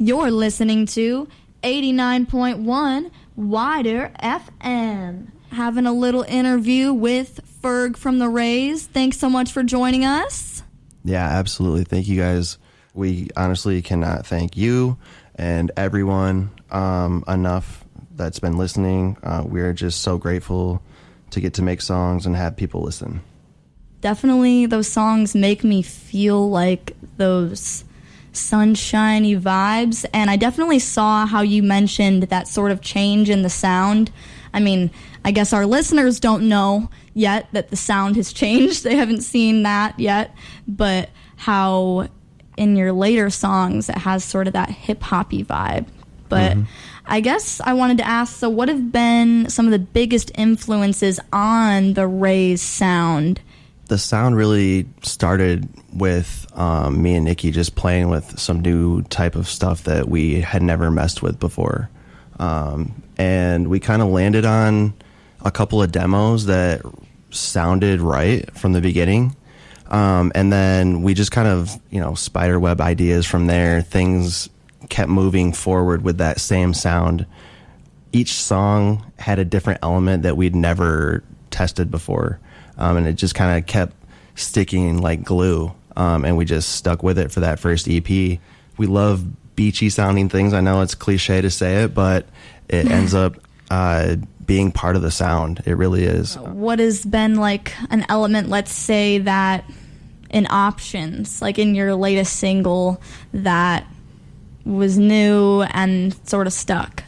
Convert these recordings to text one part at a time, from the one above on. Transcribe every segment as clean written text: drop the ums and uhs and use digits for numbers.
You're listening to 89.1 WIDR FM. Having a little interview with Ferg from TheRays. Thanks so much for joining us. Yeah, absolutely. Thank you guys. We honestly cannot thank you and everyone enough that's been listening. We're just so grateful to get to make songs and have people listen. Definitely, those songs make me feel like those sunshiny vibes, and I definitely saw how you mentioned that sort of change in the sound. I mean, I guess our listeners don't know yet that the sound has changed. They haven't seen that yet, but how in your later songs it has sort of that hip-hoppy vibe. But I guess I wanted to ask, so what have been some of the biggest influences on the Rays sound? The sound really started with me and Nikki just playing with some new type of stuff that we had never messed with before. And we kind of landed on a couple of demos that sounded right from the beginning. And then we just kind of, spiderweb ideas from there. Things kept moving forward with that same sound. Each song had a different element that we'd never tested before. And it just kind of kept sticking like glue. And we just stuck with it for that first EP. We love beachy sounding things. I know it's cliche to say it, but it ends up being part of the sound. It really is. What has been like an element, let's say, that in Options, like in your latest single, that was new and sort of stuck?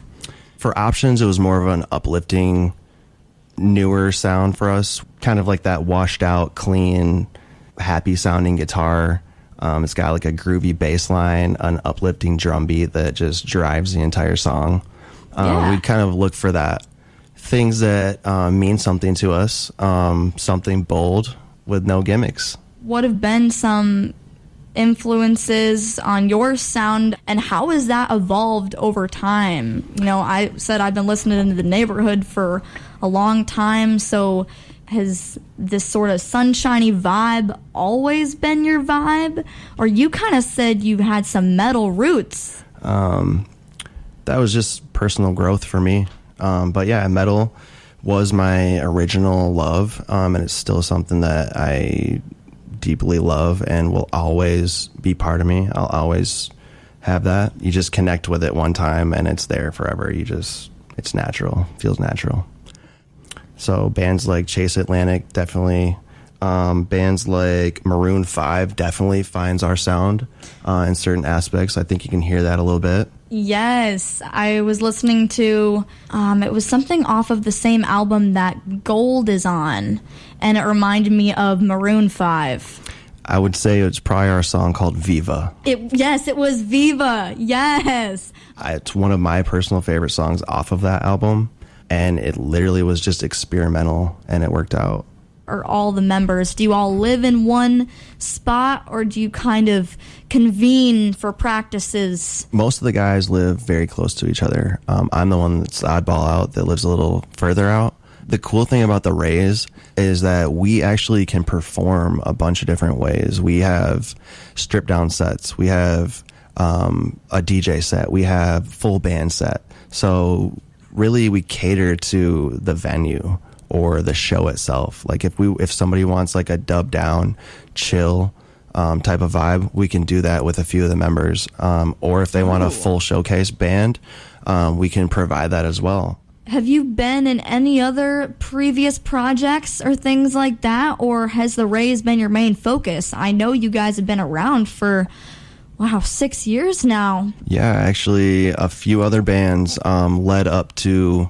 For Options, it was more of an uplifting, newer sound for us, kind of like that washed out, clean, happy sounding guitar. It's got like a groovy bass line, an uplifting drum beat that just drives the entire song. We kind of look for that, things that mean something to us, something bold with no gimmicks. What have been some influences on your sound, and how has that evolved over time? I said I've been listening to The Neighborhood for a long time, so has this sort of sunshiny vibe always been your vibe? Or you kind of said you had some metal roots. That was just personal growth for me. But yeah, metal was my original love, and it's still something that I deeply love and will always be part of me. I'll always have that. You just connect with it one time and it's there forever. It's natural, feels natural. So bands like Chase Atlantic, definitely. Bands like Maroon 5 definitely finds our sound in certain aspects. I think you can hear that a little bit. Yes, I was listening to, it was something off of the same album that Gold is on, and it reminded me of Maroon 5. I would say it's probably our song called Viva. Yes, it was Viva, yes. It's one of my personal favorite songs off of that album, and it literally was just experimental, and it worked out. Or all the members, do you all live in one spot, or do you kind of convene for practices? Most of the guys live very close to each other. I'm the one that's the oddball out that lives a little further out. The cool thing about the Rays is that we actually can perform a bunch of different ways. We have stripped down sets. We have a DJ set. We have full band set. So really we cater to the venue or the show itself. Like if somebody wants like a dub down, chill type of vibe, we can do that with a few of the members. Or if they want a full showcase band, we can provide that as well. Have you been in any other previous projects or things like that, or has the Rays been your main focus? I know you guys have been around for, 6 years now. Yeah, actually a few other bands led up to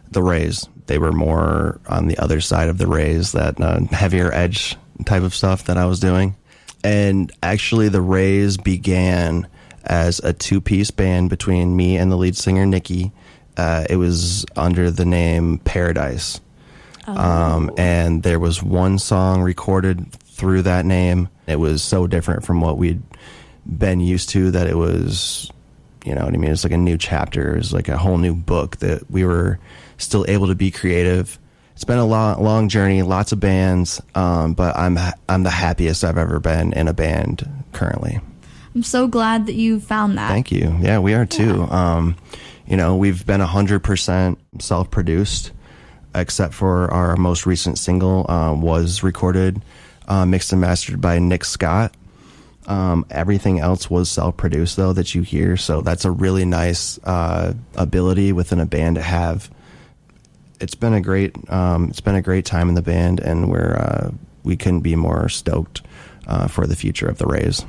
the Rays. They were more on the other side of the Rays, that heavier edge type of stuff that I was doing. And actually the Rays began as a two-piece band between me and the lead singer, Nikki. It was under the name Paradise. And there was one song recorded through that name. It was so different from what we'd been used to that it was, you know what I mean? It's like a new chapter. It's like a whole new book that we were still able to be creative. It's been a long journey, lots of bands, but I'm the happiest I've ever been in a band currently. I'm so glad that you found that. Thank you. Yeah, we are too. We've been 100% self-produced, except for our most recent single was recorded, mixed and mastered by Nick Scott. Everything else was self-produced, though, that you hear. So that's a really nice ability within a band to have. It's been a great time in the band, and we couldn't be more stoked for the future of the Rays.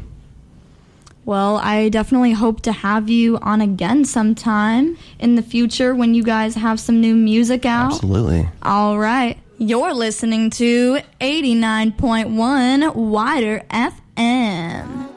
Well, I definitely hope to have you on again sometime in the future when you guys have some new music out. Absolutely. All right. You're listening to 89.1 WIDR FM.